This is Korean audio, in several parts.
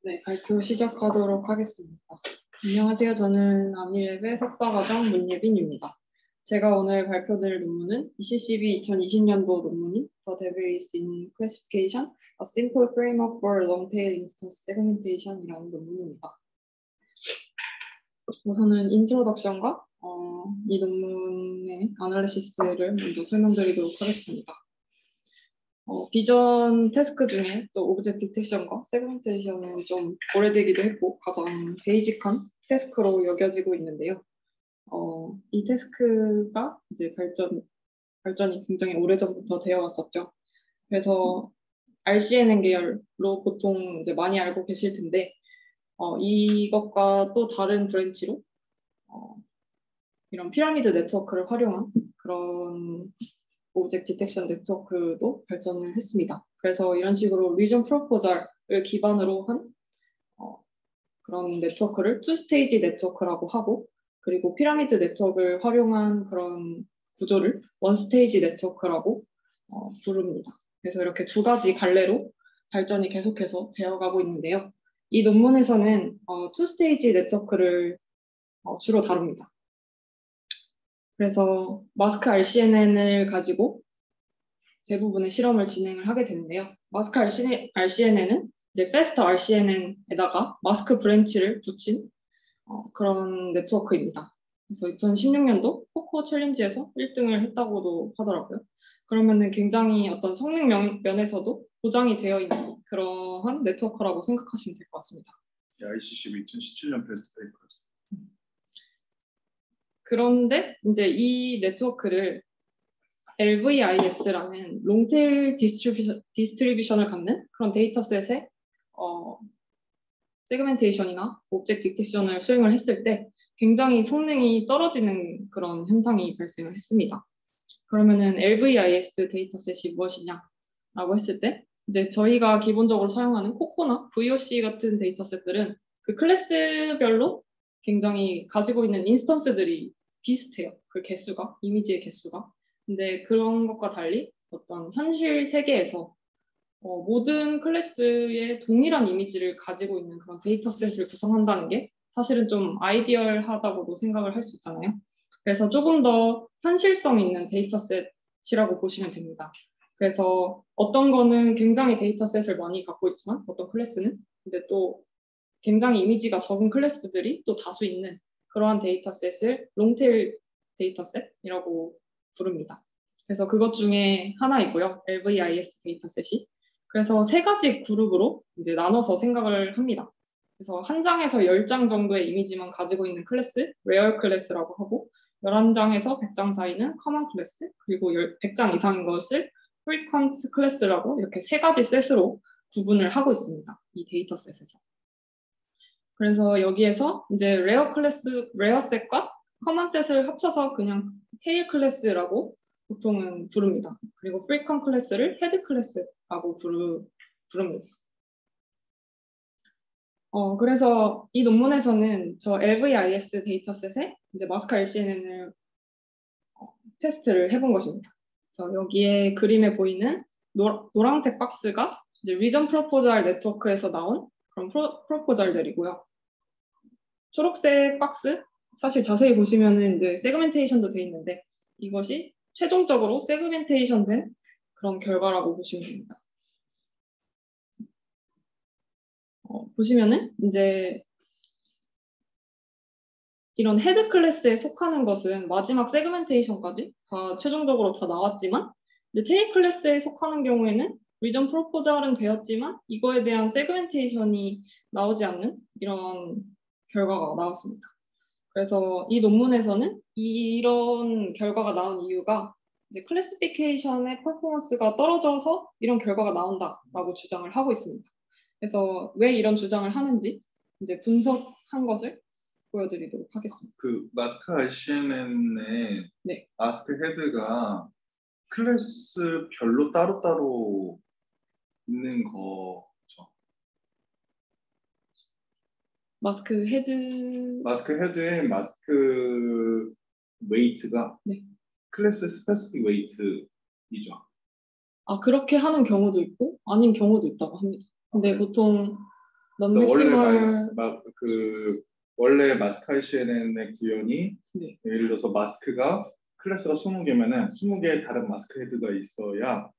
네, 발표 시작하도록 하겠습니다. 안녕하세요. 저는 아미랩의 석사과정 문예빈입니다. 제가 오늘 발표드릴 논문은 ECCB 2020년도 논문인 The Device in Classification, A Simple Framework for Long-Tail Instance Segmentation 이라는 논문입니다. 우선은 인트로덕션과 이 논문의 아날리시스를 먼저 설명드리도록 하겠습니다. 비전 태스크 중에 또 오브젝트 디텍션과 세그멘테이션은 좀 오래되기도 했고 가장 베이직한 태스크로 여겨지고 있는데요. 이 태스크가 이제 발전이 굉장히 오래전부터 되어 왔었죠. 그래서 RCNN 계열로 보통 이제 많이 알고 계실 텐데 이것과 또 다른 브랜치로 이런 피라미드 네트워크를 활용한 그런 오브젝트 디텍션 네트워크도 발전을 했습니다. 그래서 이런 식으로 리전 프로포절을 기반으로 한 그런 네트워크를 투스테이지 네트워크라고 하고, 그리고 피라미드 네트워크를 활용한 그런 구조를 원스테이지 네트워크라고 부릅니다. 그래서 이렇게 두 가지 갈래로 발전이 계속해서 되어가고 있는데요. 이 논문에서는 투스테이지 네트워크를 주로 다룹니다. 그래서 마스크 RCNN을 가지고 대부분의 실험을 진행을 하게 되는데요. 마스크 RCNN은 이제 Fast RCNN에다가 마스크 브랜치를 붙인 그런 네트워크입니다. 그래서 2016년도 코코 챌린지에서 1등을 했다고도 하더라고요. 그러면은 굉장히 어떤 성능 면에서도 보장이 되어 있는 그러한 네트워크라고 생각하시면 될 것 같습니다. ICCB 2017년 베스트 페이퍼였어요. 그런데 이제 이 네트워크를 LVIS라는 롱테일 디스트리뷰션을 갖는 그런 데이터셋에 세그멘테이션이나 오브젝트 디텍션을 수행을 했을 때 굉장히 성능이 떨어지는 그런 현상이 발생을 했습니다. 그러면은 LVIS 데이터셋이 무엇이냐라고 했을 때 이제 저희가 기본적으로 사용하는 코코나 VOC 같은 데이터셋들은 그 클래스별로 굉장히 가지고 있는 인스턴스들이 비슷해요. 그 개수가, 이미지의 개수가. 근데 그런 것과 달리 어떤 현실 세계에서 모든 클래스의 동일한 이미지를 가지고 있는 그런 데이터셋을 구성한다는 게 사실은 좀 아이디얼하다고도 생각을 할 수 있잖아요. 그래서 조금 더 현실성 있는 데이터셋이라고 보시면 됩니다. 그래서 어떤 거는 굉장히 데이터셋을 많이 갖고 있지만 어떤 클래스는 근데 또 굉장히 이미지가 적은 클래스들이 또 다수 있는 그러한 데이터셋을 롱테일 데이터셋이라고 부릅니다. 그래서 그것 중에 하나이고요. LVIS 데이터셋이. 그래서 세 가지 그룹으로 이제 나눠서 생각을 합니다. 그래서 한 장에서 10장 정도의 이미지만 가지고 있는 클래스, 레어 클래스라고 하고 11장에서 100장 사이는 커먼 클래스, 그리고 100장 이상인 것을 프리퀀트 클래스라고 이렇게 세 가지 셋으로 구분을 하고 있습니다. 이 데이터셋에서. 그래서 여기에서 이제 레어 셋과 커먼 셋을 합쳐서 그냥 테일 클래스라고 보통은 부릅니다. 그리고 프리컨 클래스를 헤드 클래스라고 부릅니다. 그래서 이 논문에서는 저 LVIS 데이터셋에 이제 마스크 RCNN을 테스트를 해본 것입니다. 그래서 여기에 그림에 보이는 노란색 박스가 이제 리전 프로포잘 네트워크에서 나온 그런 프로포잘들이고요. 초록색 박스, 사실 자세히 보시면은 이제 세그멘테이션도 돼 있는데 이것이 최종적으로 세그멘테이션 된 그런 결과라고 보시면 됩니다. 보시면은 이제 이런 헤드 클래스에 속하는 것은 마지막 세그멘테이션까지 다 최종적으로 다 나왔지만 이제 테일 클래스에 속하는 경우에는 리전 프로포잘은 되었지만 이거에 대한 세그멘테이션이 나오지 않는 이런 결과가 나왔습니다. 그래서 이 논문에서는 이런 결과가 나온 이유가 이제 클래시피케이션의 퍼포먼스가 떨어져서 이런 결과가 나온다라고 주장을 하고 있습니다. 그래서 왜 이런 주장을 하는지 이제 분석한 것을 보여드리도록 하겠습니다. 그 마스크 RCNN의 네. 마스크 헤드가 클래스별로 따로따로 있는 거죠. 마스크 헤드의 마스크 웨이트가 네. 클래스 스페시픽 웨이트이죠. 그렇게 하는 경우도 있고 아닌 경우도 있다고 합니다. 근데 보통 non-maximal 원래 마스크 CNN의 구현이 네. 예를 들어서 마스크가 클래스가 20개면은 20개의 다른 마스크 헤드가 있어야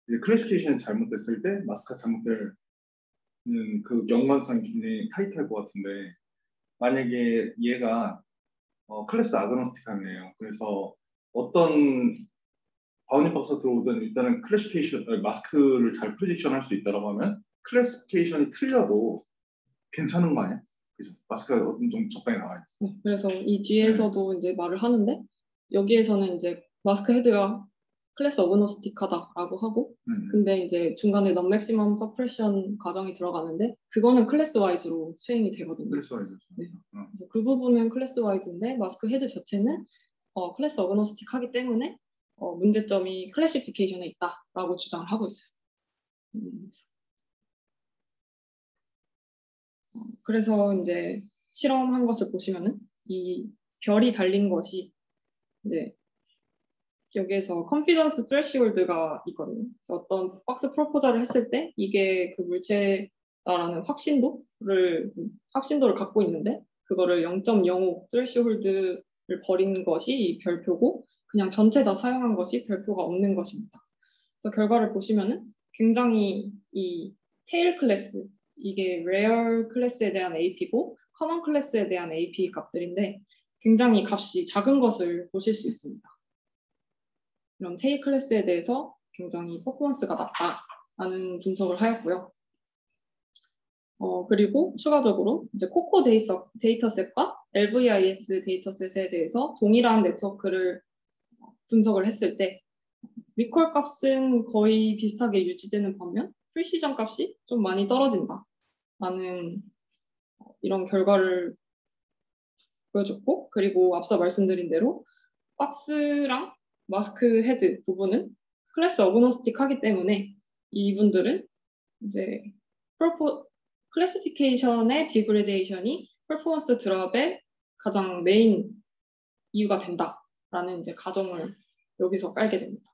이제 클래시피케이션이 잘못됐을 때 마스크가 잘못될 그 연관성이 굉장히 타이트할 것 같은데 만약에 얘가 클래스 아그노스틱하네요. 그래서 어떤 바운딩 박스 들어오든 일단은 클래시피케이션 마스크를 잘 프리딕션 할 수 있다라고 하면 클래시피케이션이 틀려도 괜찮은 거 아니야? 그죠? 마스크가 어느 정도 적당히 나와야 돼. 네, 그래서 이 뒤에서도 이제 말을 하는데 여기에서는 이제 마스크 헤드가 클래스 어그노스틱하다라고 하고 근데 이제 중간에 non-maximum suppression 과정이 들어가는데 그거는 클래스 와이즈로 수행이 되거든요. 클래스 와이즈. 네. 그래서 그 부분은 클래스 와이즈인데 마스크 헤드 자체는 클래스 어그노스틱하기 때문에 문제점이 클래시피케이션에 있다라고 주장을 하고 있어요. 그래서 이제 실험한 것을 보시면은 이 별이 달린 것이 이제 여기에서 컨피던스 트레시홀드가 있거든요. 그래서 어떤 박스 프로포저를 했을 때 이게 그 물체다라는 확신도를 갖고 있는데 그거를 0.05 트레시홀드를 버린 것이 이 별표고 그냥 전체 다 사용한 것이 별표가 없는 것입니다. 그래서 결과를 보시면은 굉장히 이 테일 클래스 이게 레어 클래스에 대한 AP고 커먼 클래스에 대한 AP 값들인데 굉장히 값이 작은 것을 보실 수 있습니다. 이런 테일 클래스에 대해서 굉장히 퍼포먼스가 낮다라는 분석을 하였고요. 그리고 추가적으로 이제 코코 데이터셋과 LVIS 데이터셋에 대해서 동일한 네트워크를 분석을 했을 때 리콜 값은 거의 비슷하게 유지되는 반면 프리시전 값이 좀 많이 떨어진다라는 이런 결과를 보여줬고 그리고 앞서 말씀드린 대로 박스랑 마스크 헤드 부분은 클래스 어그노스틱하기 때문에 이분들은 이제 클래시피케이션의 디그레데이션이 퍼포먼스 드랍의 가장 메인 이유가 된다라는 이제 가정을 여기서 깔게 됩니다.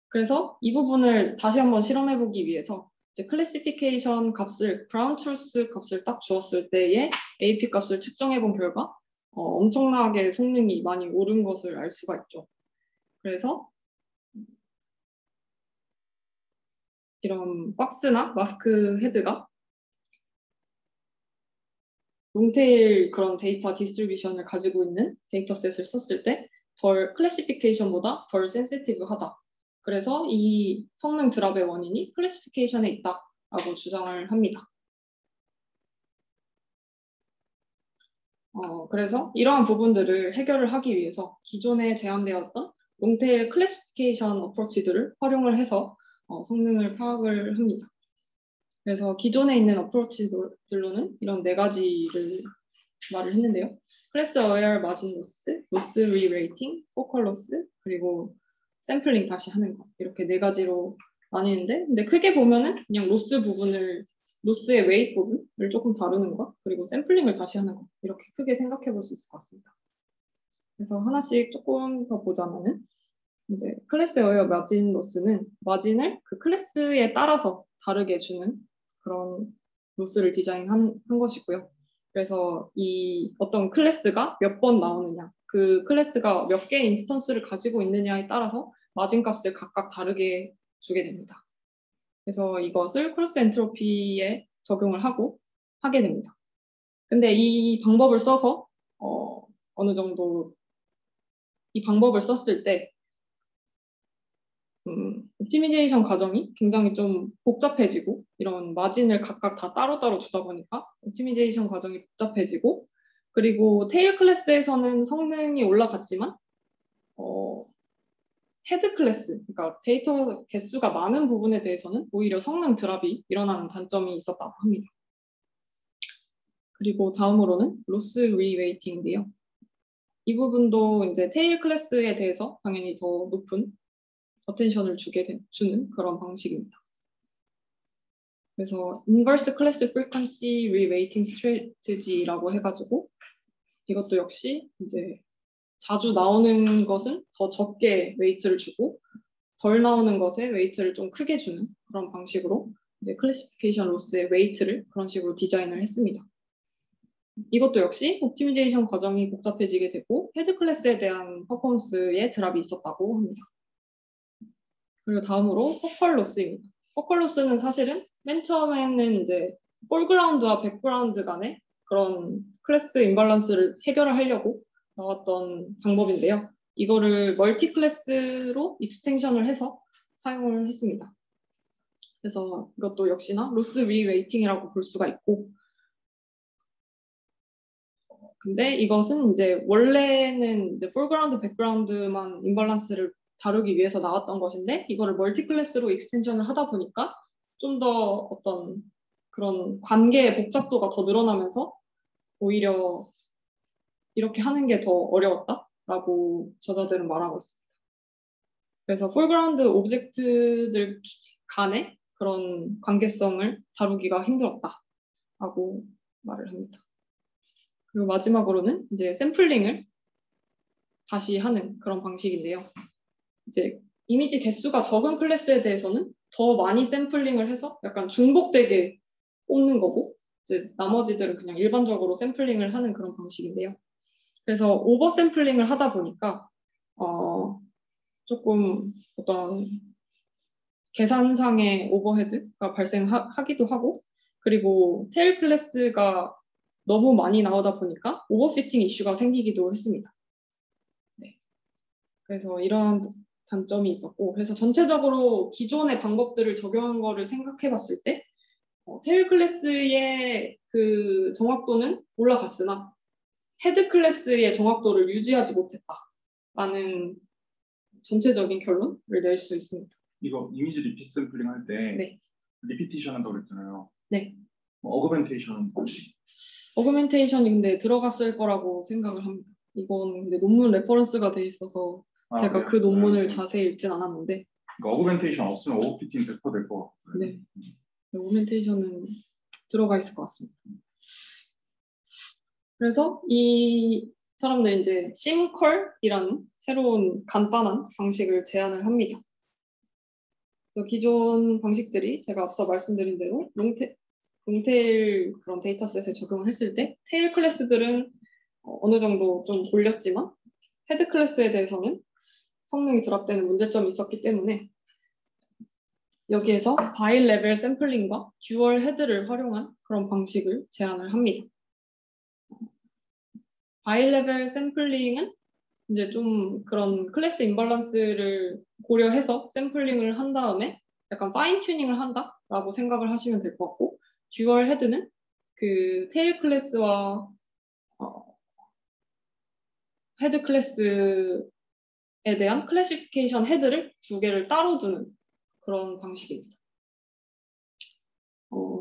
그래서 이 부분을 다시 한번 실험해보기 위해서 이제 클래시피케이션 값을 브라운 트루스 값을 딱 주었을 때의 AP 값을 측정해본 결과 엄청나게 성능이 많이 오른 것을 알 수가 있죠. 그래서 이런 박스나 마스크 헤드가 롱테일 그런 데이터 디스트리뷰션을 가지고 있는 데이터셋을 썼을 때 덜 클래시피케이션보다 덜 센시티브하다. 그래서 이 성능 드랍의 원인이 클래시피케이션에 있다라고 주장을 합니다. 그래서 이러한 부분들을 해결을 하기 위해서 기존에 제한되었던 롱테일 클래시피케이션 어프로치들을 활용을 해서 성능을 파악을 합니다. 그래서 기존에 있는 어프로치들로는 이런 네 가지를 말을 했는데요. 클래스 어웨어 마진 로스, 로스 리레이팅, 포컬 로스, 그리고 샘플링 다시 하는 거 이렇게 네 가지로 나뉘는데 근데 크게 보면은 그냥 로스의 웨이트 부분을 조금 다루는 것 그리고 샘플링을 다시 하는 것 이렇게 크게 생각해 볼 수 있을 것 같습니다. 그래서 하나씩 조금 더 보자면은 이제 클래스 어웨어 마진 로스는 마진을 그 클래스에 따라서 다르게 주는 그런 로스를 디자인한 것이고요. 그래서 이 어떤 클래스가 몇 번 나오느냐, 그 클래스가 몇 개의 인스턴스를 가지고 있느냐에 따라서 마진 값을 각각 다르게 주게 됩니다. 그래서 이것을 크로스 엔트로피에 적용을 하게 됩니다. 근데 이 방법을 써서 어느 정도 이 방법을 썼을 때 옵티미제이션 과정이 굉장히 좀 복잡해지고 이런 마진을 각각 다 따로따로 주다 보니까 옵티미제이션 과정이 복잡해지고 그리고 테일 클래스에서는 성능이 올라갔지만 헤드 클래스, 그러니까 데이터 개수가 많은 부분에 대해서는 오히려 성능 드랍이 일어나는 단점이 있었다고 합니다. 그리고 다음으로는 로스 리웨이팅인데요. 이 부분도 이제 테일 클래스에 대해서 당연히 더 높은 어텐션을 주는 그런 방식입니다. 그래서 인버스 클래스 프리퀀시 리웨이팅 스트래티지라고 해가지고 이것도 역시 이제 자주 나오는 것은 더 적게 웨이트를 주고 덜 나오는 것에 웨이트를 좀 크게 주는 그런 방식으로 이제 클래시피케이션 로스의 웨이트를 그런 식으로 디자인을 했습니다. 이것도 역시 옵티미제이션 과정이 복잡해지게 되고 헤드 클래스에 대한 퍼포먼스에 드랍이 있었다고 합니다. 그리고 다음으로 포컬 로스입니다. 포컬 로스는 사실은 맨 처음에는 이제 폴그라운드와 백그라운드 간의 그런 클래스 임밸런스를 해결을 하려고 나왔던 방법인데요. 이거를 멀티 클래스로 익스텐션을 해서 사용을 했습니다. 그래서 이것도 역시나 로스 리웨이팅이라고 볼 수가 있고, 근데 이것은 이제 원래는 이제 폴그라운드, 백그라운드만 임밸런스를 다루기 위해서 나왔던 것인데 이거를 멀티 클래스로 익스텐션을 하다 보니까 좀 더 어떤 그런 관계의 복잡도가 더 늘어나면서 오히려 이렇게 하는 게 더 어려웠다라고 저자들은 말하고 있습니다. 그래서 폴그라운드 오브젝트들 간의 그런 관계성을 다루기가 힘들었다라고 말을 합니다. 그리고 마지막으로는 이제 샘플링을 다시 하는 그런 방식인데요. 이제 이미지 개수가 적은 클래스에 대해서는 더 많이 샘플링을 해서 약간 중복되게 뽑는 거고, 이제 나머지들은 그냥 일반적으로 샘플링을 하는 그런 방식인데요. 그래서 오버 샘플링을 하다 보니까 조금 어떤 계산상의 오버헤드가 발생하기도 하고, 그리고 테일 클래스가 너무 많이 나오다 보니까 오버피팅 이슈가 생기기도 했습니다. 네. 그래서 이런 단점이 있었고, 그래서 전체적으로 기존의 방법들을 적용한 거를 생각해 봤을 때 테일 클래스의 그 정확도는 올라갔으나 헤드 클래스의 정확도를 유지하지 못했다라는 전체적인 결론을 낼 수 있습니다. 이거 이미지 리핏 샘플링 할 때 네. 리피티션 한다고 그랬잖아요. 네. 어그멘테이션 혹시? 어그멘테이션이 근데 들어갔을 거라고 생각을 합니다. 이건 근데 논문 레퍼런스가 돼 있어서 제가 그래요? 그 논문을 자세히 읽진 않았는데. 그러니까 어그멘테이션 없으면 오버피팅 100% 될 것 같아요. 네. 어그멘테이션은 들어가 있을 것 같습니다. 그래서 이 사람들이 이제 심컬이라는 새로운 간단한 방식을 제안을 합니다. 그래서 기존 방식들이 제가 앞서 말씀드린 대로 롱테일 그런 데이터셋에 적용을 했을 때 테일 클래스들은 어느 정도 좀 올렸지만 헤드 클래스에 대해서는 성능이 드랍되는 문제점이 있었기 때문에 여기에서 바이 레벨 샘플링과 듀얼 헤드를 활용한 그런 방식을 제안을 합니다. 바이 레벨 샘플링은 이제 좀 그런 클래스 임밸런스를 고려해서 샘플링을 한 다음에 약간 파인 튜닝을 한다라고 생각을 하시면 될 것 같고, 듀얼 헤드는 그 테일 클래스와 헤드 클래스에 대한 클래시피케이션 헤드를 두 개를 따로 두는 그런 방식입니다.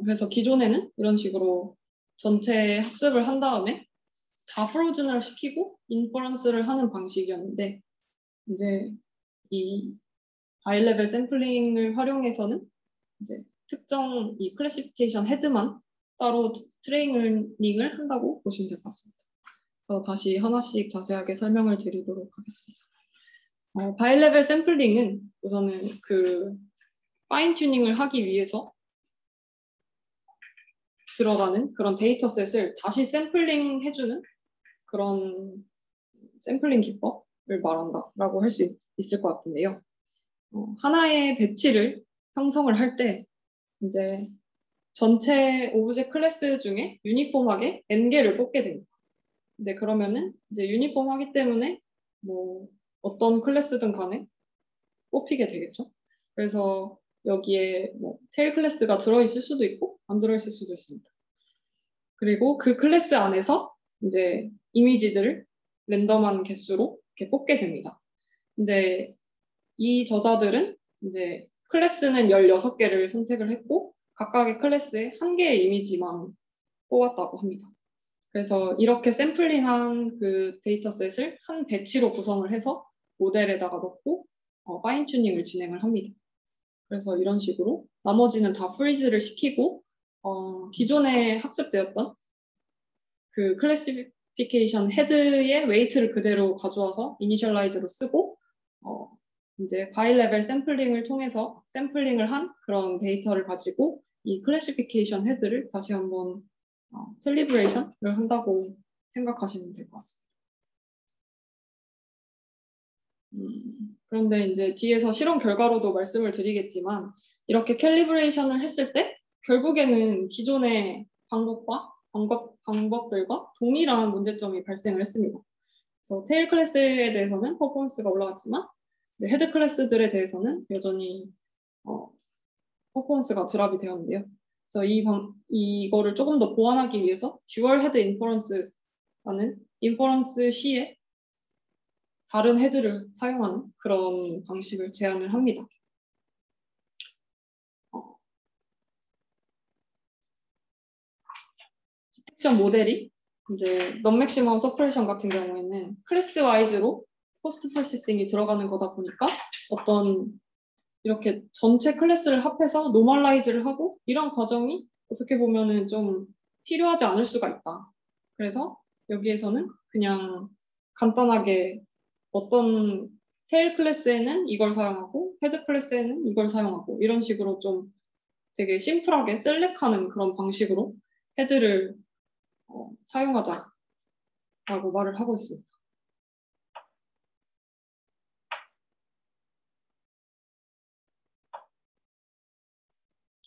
그래서 기존에는 이런 식으로 전체 학습을 한 다음에 다 프로즌을 시키고 인퍼런스를 하는 방식이었는데, 이제 이 하이레벨 샘플링을 활용해서는 이제 특정 이 클래시피케이션 헤드만 따로 트레이닝을 한다고 보시면 될 것 같습니다. 그래서 다시 하나씩 자세하게 설명을 드리도록 하겠습니다. 바이레벨 샘플링은 우선은 그 파인 튜닝을 하기 위해서 들어가는 그런 데이터셋을 다시 샘플링 해주는 그런 샘플링 기법을 말한다라고 할 수 있을 것 같은데요. 하나의 배치를 형성을 할 때 이제 전체 오브젝트 클래스 중에 유니폼하게 n개를 뽑게 됩니다. 근데 그러면은 이제 유니폼하기 때문에 뭐 어떤 클래스든 간에 뽑히게 되겠죠. 그래서 여기에 뭐 테일 클래스가 들어있을 수도 있고 안 들어있을 수도 있습니다. 그리고 그 클래스 안에서 이제 이미지들을 랜덤한 개수로 이렇게 뽑게 됩니다. 근데 이 저자들은 이제 클래스는 16개를 선택을 했고 각각의 클래스에 1개의 이미지만 뽑았다고 합니다. 그래서 이렇게 샘플링한 그 데이터셋을 한 배치로 구성을 해서 모델에다가 넣고 파인 튜닝을 진행을 합니다. 그래서 이런 식으로 나머지는 다 프리즈를 시키고 기존에 학습되었던 그 클래시피케이션 헤드의 웨이트를 그대로 가져와서 이니셜라이즈로 쓰고 이제 바이레벨 샘플링을 통해서 샘플링을 한 그런 데이터를 가지고 이 클래시피케이션 헤드를 다시 한번 캘리브레이션을 한다고 생각하시면 될 것 같습니다. 그런데 이제 뒤에서 실험 결과로도 말씀을 드리겠지만 이렇게 캘리브레이션을 했을 때 결국에는 기존의 방법들과 동일한 문제점이 발생을 했습니다. 그래서 테일 클래스에 대해서는 퍼포먼스가 올라갔지만 이제 헤드 클래스들에 대해서는 여전히 퍼포먼스가 드랍이 되었는데요. 그래서 이거를 조금 더 보완하기 위해서 듀얼 헤드 인퍼런스라는 인퍼런스 시에 다른 헤드를 사용하는 그런 방식을 제안을 합니다. 디텍션 모델이 이제 non-maximum separation 같은 경우에는 클래스 와이즈로 포스트 프로세싱이 들어가는 거다 보니까 어떤 이렇게 전체 클래스를 합해서 노멀라이즈를 하고 이런 과정이 어떻게 보면은 좀 필요하지 않을 수가 있다. 그래서 여기에서는 그냥 간단하게 어떤 테일 클래스에는 이걸 사용하고 헤드 클래스에는 이걸 사용하고 이런 식으로 좀 되게 심플하게 셀렉하는 그런 방식으로 헤드를 사용하자라고 말을 하고 있습니다.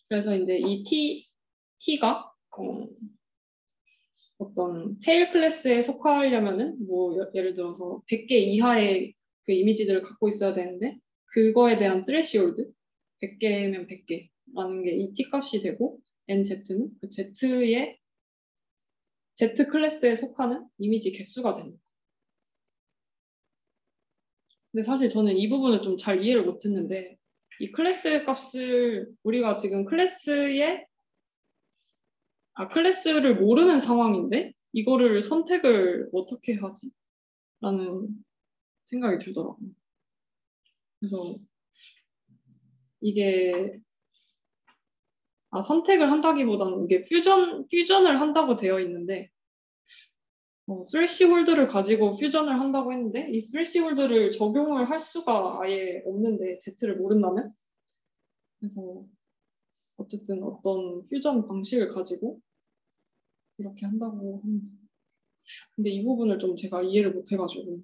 그래서 이제 이 T가 어떤 테일 클래스에 속하려면은 뭐 예를 들어서 100개 이하의 그 이미지들을 갖고 있어야 되는데 그거에 대한 스레시홀드 100개면 100개라는 게 이 T 값이 되고 NZ는 그 Z의 Z 클래스에 속하는 이미지 개수가 됩니다. 근데 사실 저는 이 부분을 좀 잘 이해를 못했는데 이 클래스 값을 우리가 지금 클래스를 모르는 상황인데 이거를 선택을 어떻게 하지? 라는 생각이 들더라고요. 그래서 이게 선택을 한다기보다는 이게 퓨전을 한다고 되어 있는데 스레시홀드를 가지고 퓨전을 한다고 했는데 이 스레시홀드를 적용을 할 수가 아예 없는데 Z를 모른다면? 그래서 어쨌든 어떤 퓨전 방식을 가지고 이렇게 한다고 합니다. 근데 이 부분을 좀 제가 이해를 못 해가지고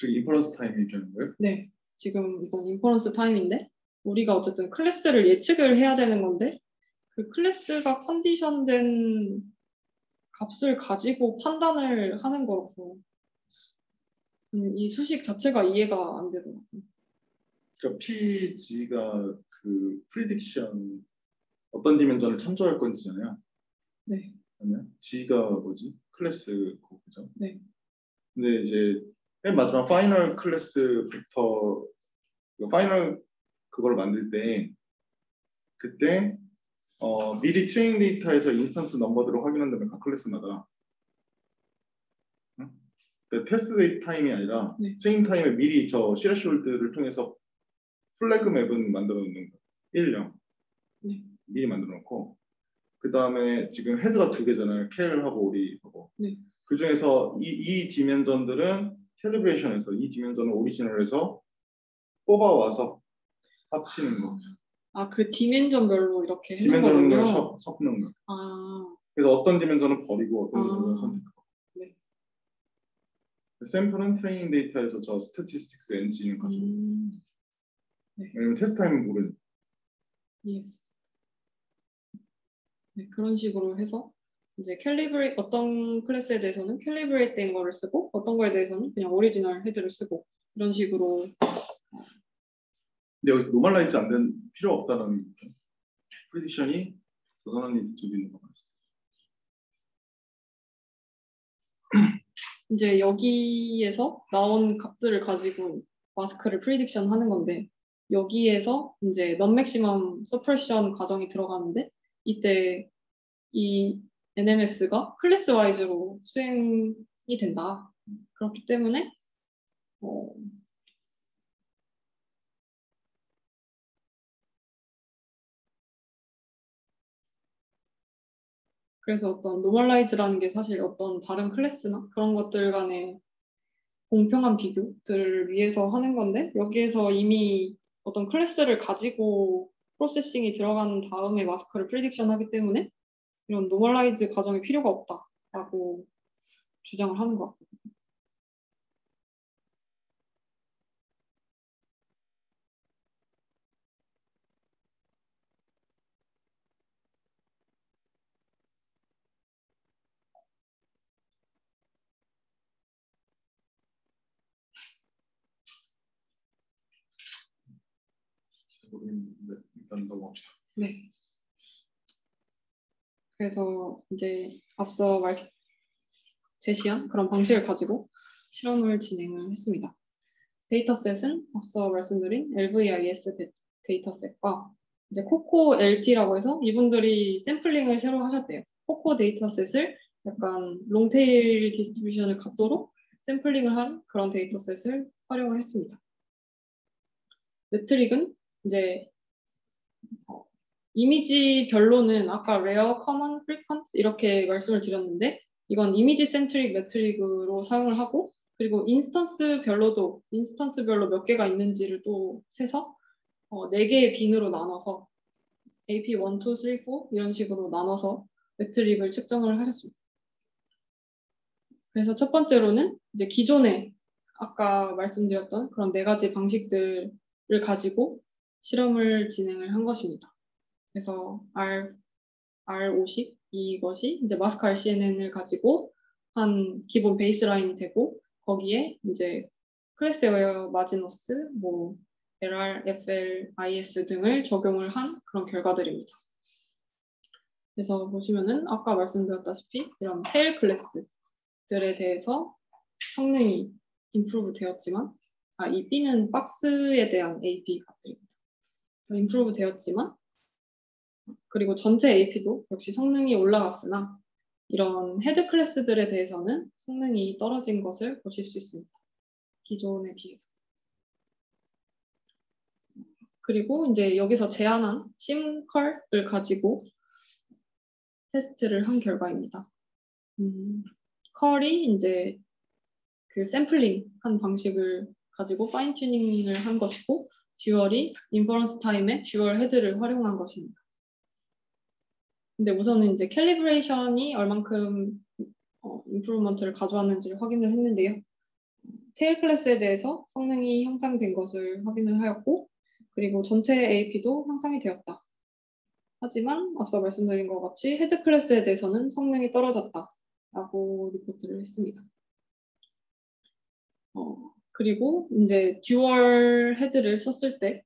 인퍼런스 타임 얘기하는 거예요? 네, 지금 이건 인퍼런스 타임인데 우리가 어쨌든 클래스를 예측을 해야 되는 건데 그 클래스가 컨디션된 값을 가지고 판단을 하는 거라서 이 수식 자체가 이해가 안 되더라고요. 그러니까 PG가 그 프리딕션 어떤 디멘전을 참조할 건지잖아요. 네. 그러면 G가 뭐지? 클래스 그죠? 네. 근데 이제 맨 마지막 파이널 클래스 벡터 파이널 그걸 만들 때 그때 미리 트레이닝 데이터에서 인스턴스 넘버들을 확인한다면 각 클래스마다 그러니까 테스트 데이터 타임이 아니라 네. 트레이닝 타임에 미리 저 시레숄드를 통해서 플래그 맵은 만들어 놓는 거예요. 1, 0 네. 미리 만들어 놓고 그 다음에 지금 헤드가 두 개잖아요. 켈하고 오리하고 네. 그 중에서 이 디멘전들은 캘리브레이션에서 이 디멘전을 오리지널에서 뽑아와서 합치는 거죠. 그 디멘전별로 이렇게 해놓은 디멘전을 거군요. 섞는 거예요. 아. 그래서 어떤 디멘전은 버리고 어떤 디멘전은 선택하고. 네. 샘플은 트레이닝 데이터에서 저 스태티스틱스 엔진을 가지고. 네. 왜냐면 테스트 타임은 모르는. Yes. 네, 그런 식으로 해서 이제 어떤 클래스에 대해서는 캘리브레이트 된 거를 쓰고 어떤 거에 대해서는 그냥 오리지널 헤드를 쓰고 이런 식으로. 근데 여기서 노멀라이즈 안 된 필요 없다는 프리딕션이 조선언니 뒤쪽에 있는 거 같아요. 이제 여기에서 나온 값들을 가지고 마스크를 프리딕션 하는 건데 여기에서 이제 non-maximum suppression 과정이 들어가는데 이때 이 NMS가 클래스 와이즈로 수행이 된다. 그렇기 때문에 그래서 어떤 노멀라이즈라는 게 사실 어떤 다른 클래스나 그런 것들 간의 공평한 비교들을 위해서 하는 건데 여기에서 이미 어떤 클래스를 가지고 프로세싱이 들어간 다음에 마스크를 프리딕션 하기 때문에 이런 노멀라이즈 과정이 필요가 없다라고 주장을 하는 것 같아요. 일단 넘어갑시다. 네. 그래서 이제 앞서 제시한 그런 방식을 가지고 실험을 진행을 했습니다. 데이터셋은 앞서 말씀드린 LVIS 데이터셋과 이제 코코 LT라고 해서 이분들이 샘플링을 새로 하셨대요. 코코 데이터셋을 약간 롱테일 디스트리뷰션을 갖도록 샘플링을 한 그런 데이터셋을 활용을 했습니다. 매트릭은 이제 이미지별로는 아까 레어, 커먼, 프리퀀트 이렇게 말씀을 드렸는데 이건 이미지 센트릭 매트릭으로 사용을 하고 그리고 인스턴스별로 몇 개가 있는지를 또 세서 4개의 빈으로 나눠서 AP 1, 2, 3, 4 이런 식으로 나눠서 매트릭을 측정을 하셨습니다. 그래서 첫 번째로는 이제 기존에 아까 말씀드렸던 그런 4가지 방식들을 가지고 실험을 진행을 한 것입니다. 그래서 R50 이것이 이제 마스크 RCNN을 가지고 한 기본 베이스라인이 되고 거기에 이제 클래스 웨어 마지노스, 뭐 LR, FL, IS 등을 적용을 한 그런 결과들입니다. 그래서 보시면은 아까 말씀드렸다시피 이런 테일 클래스들에 대해서 성능이 임프루브 되었지만 이 B는 박스에 대한 AP 값들입니다. 임프루브 되었지만 그리고 전체 AP도 역시 성능이 올라갔으나 이런 헤드 클래스들에 대해서는 성능이 떨어진 것을 보실 수 있습니다. 기존에 비해서. 그리고 이제 여기서 제안한 심컬을 가지고 테스트를 한 결과입니다. 컬이 이제 그 샘플링 한 방식을 가지고 파인 튜닝을 한 것이고 듀얼이 인퍼런스 타임에 듀얼 헤드를 활용한 것입니다. 근데 우선은 이제 캘리브레이션이 얼만큼 임프루먼트를 가져왔는지를 확인을 했는데요. 테일 클래스에 대해서 성능이 향상된 것을 확인을 하였고 그리고 전체 AP도 향상이 되었다. 하지만 앞서 말씀드린 것 같이 헤드 클래스에 대해서는 성능이 떨어졌다 라고 리포트를 했습니다. 그리고 이제 듀얼 헤드를 썼을 때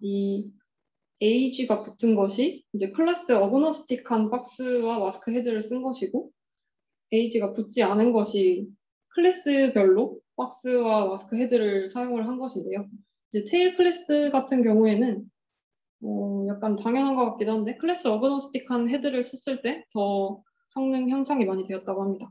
이 AG가 붙은 것이 이제 클래스 어그노스틱한 박스와 마스크 헤드를 쓴 것이고 AG가 붙지 않은 것이 클래스별로 박스와 마스크 헤드를 사용을 한 것인데요. 이제 테일 클래스 같은 경우에는 약간 당연한 것 같기도 한데 클래스 어그노스틱한 헤드를 썼을 때 더 성능 향상이 많이 되었다고 합니다.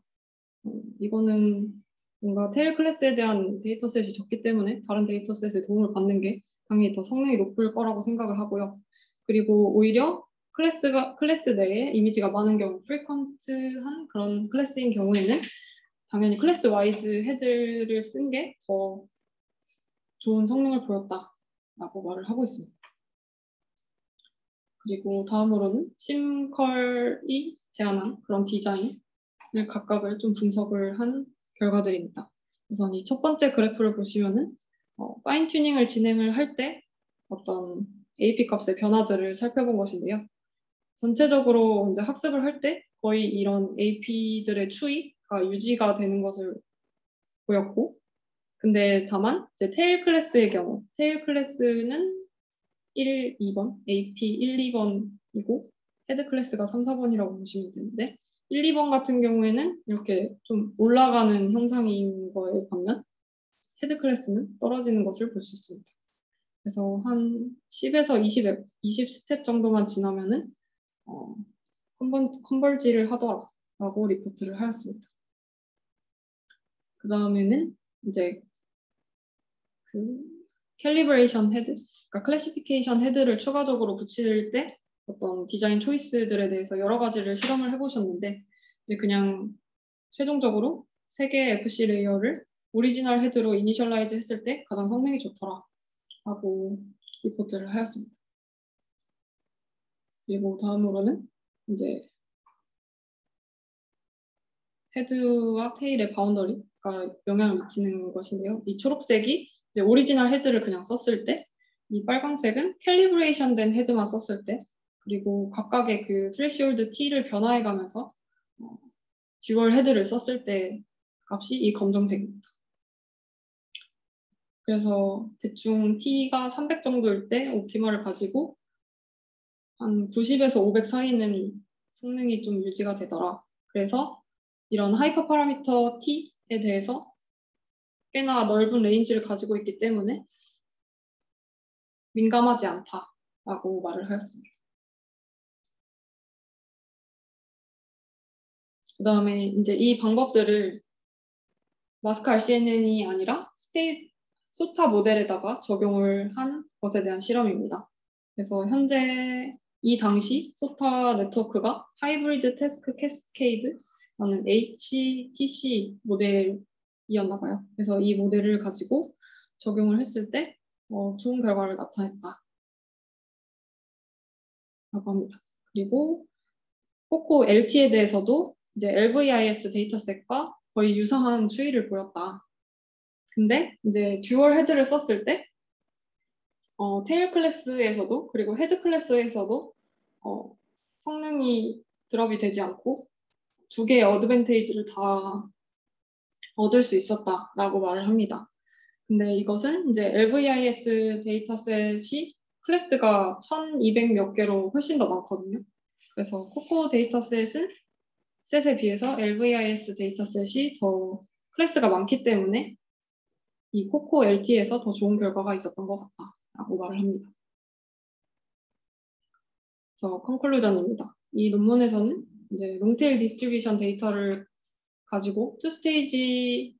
이거는 뭔가 테일 클래스에 대한 데이터셋이 적기 때문에 다른 데이터셋의 도움을 받는 게 당연히 더 성능이 높을 거라고 생각을 하고요. 그리고 오히려 클래스 내에 이미지가 많은 경우, 프리퀀트한 그런 클래스인 경우에는 당연히 클래스 와이즈 헤드를 쓴 게 더 좋은 성능을 보였다라고 말을 하고 있습니다. 그리고 다음으로는 심컬이 제안한 그런 디자인을 각각을 좀 분석을 한 결과들입니다. 우선 이 첫 번째 그래프를 보시면은 파인 튜닝을 진행을 할 때 어떤 AP 값의 변화들을 살펴본 것인데요. 전체적으로 이제 학습을 할 때 거의 이런 AP들의 추이가 유지가 되는 것을 보였고, 근데 다만 이제 테일 클래스의 경우, 테일 클래스는 1, 2번, AP 1, 2번 헤드 클래스가 3, 4번이라고 보시면 되는데 1, 2번 같은 경우에는 이렇게 좀 올라가는 형상인 거에 반면 헤드 클래스는 떨어지는 것을 볼 수 있습니다. 그래서 한 10에서 20 스텝 정도만 지나면은 컨버지를 하더라라고 리포트를 하였습니다. 그 다음에는 이제 그 캘리브레이션 헤드, 그러니까 클래시피케이션 헤드를 추가적으로 붙일 때 어떤 디자인 초이스들에 대해서 여러 가지를 실험을 해보셨는데 이제 그냥 최종적으로 3개의 FC 레이어를 오리지널 헤드로 이니셜라이즈 했을 때 가장 성능이 좋더라 하고 리포트를 하였습니다. 그리고 다음으로는 이제 헤드와 테일의 바운더리가 영향을 미치는 것인데요. 이 초록색이 이제 오리지널 헤드를 그냥 썼을 때, 이 빨간색은 캘리브레이션 된 헤드만 썼을 때, 그리고 각각의 그 스레시홀드 T를 변화해가면서 듀얼 헤드를 썼을 때 값이 이 검정색입니다. 그래서 대충 T가 300 정도일 때 옵티머를 가지고 한 90에서 500 사이는 성능이 좀 유지가 되더라. 그래서 이런 하이퍼 파라미터 T에 대해서 꽤나 넓은 레인지를 가지고 있기 때문에 민감하지 않다라고 말을 하였습니다. 그 다음에 이제 이 방법들을 마스크 RCNN이 아니라 소타 모델에다가 적용을 한 것에 대한 실험입니다. 그래서 현재 이 당시 소타 네트워크가 하이브리드 태스크 캐스케이드라는 HTC 모델이었나 봐요. 그래서 이 모델을 가지고 적용을 했을 때 좋은 결과를 나타냈다 라고 합니다. 그리고 코코 LT에 대해서도 이제 LVIS 데이터셋과 거의 유사한 추이를 보였다. 근데 이제 듀얼 헤드를 썼을 때 테일 클래스에서도 그리고 헤드 클래스에서도 성능이 드롭이 되지 않고 두 개의 어드밴테이지를 다 얻을 수 있었다라고 말을 합니다. 근데 이것은 이제 LVIS 데이터셋이 클래스가 1200 몇 개로 훨씬 더 많거든요. 그래서 코코 데이터셋에 비해서 LVIS 데이터셋이 더 클래스가 많기 때문에 이 코코 LT에서 더 좋은 결과가 있었던 것 같다라고 말을 합니다. 그래서 컨클루전입니다. 이 논문에서는 이제 롱테일 디스트리뷰션 데이터를 가지고 투 스테이지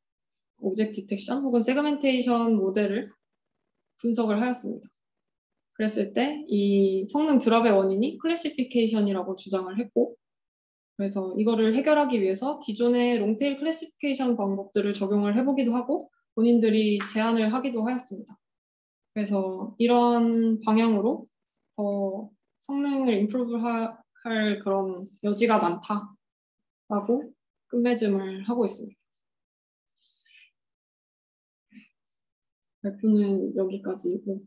오브젝트 디텍션 혹은 세그멘테이션 모델을 분석을 하였습니다. 그랬을 때 이 성능 드롭의 원인이 클래시피케이션이라고 주장을 했고, 그래서 이거를 해결하기 위해서 기존의 롱테일 클래시피케이션 방법들을 적용을 해보기도 하고 본인들이 제안을 하기도 하였습니다. 그래서 이런 방향으로 더 성능을 임프루브할 그런 여지가 많다라고 끝맺음을 하고 있습니다. 발표는 여기까지고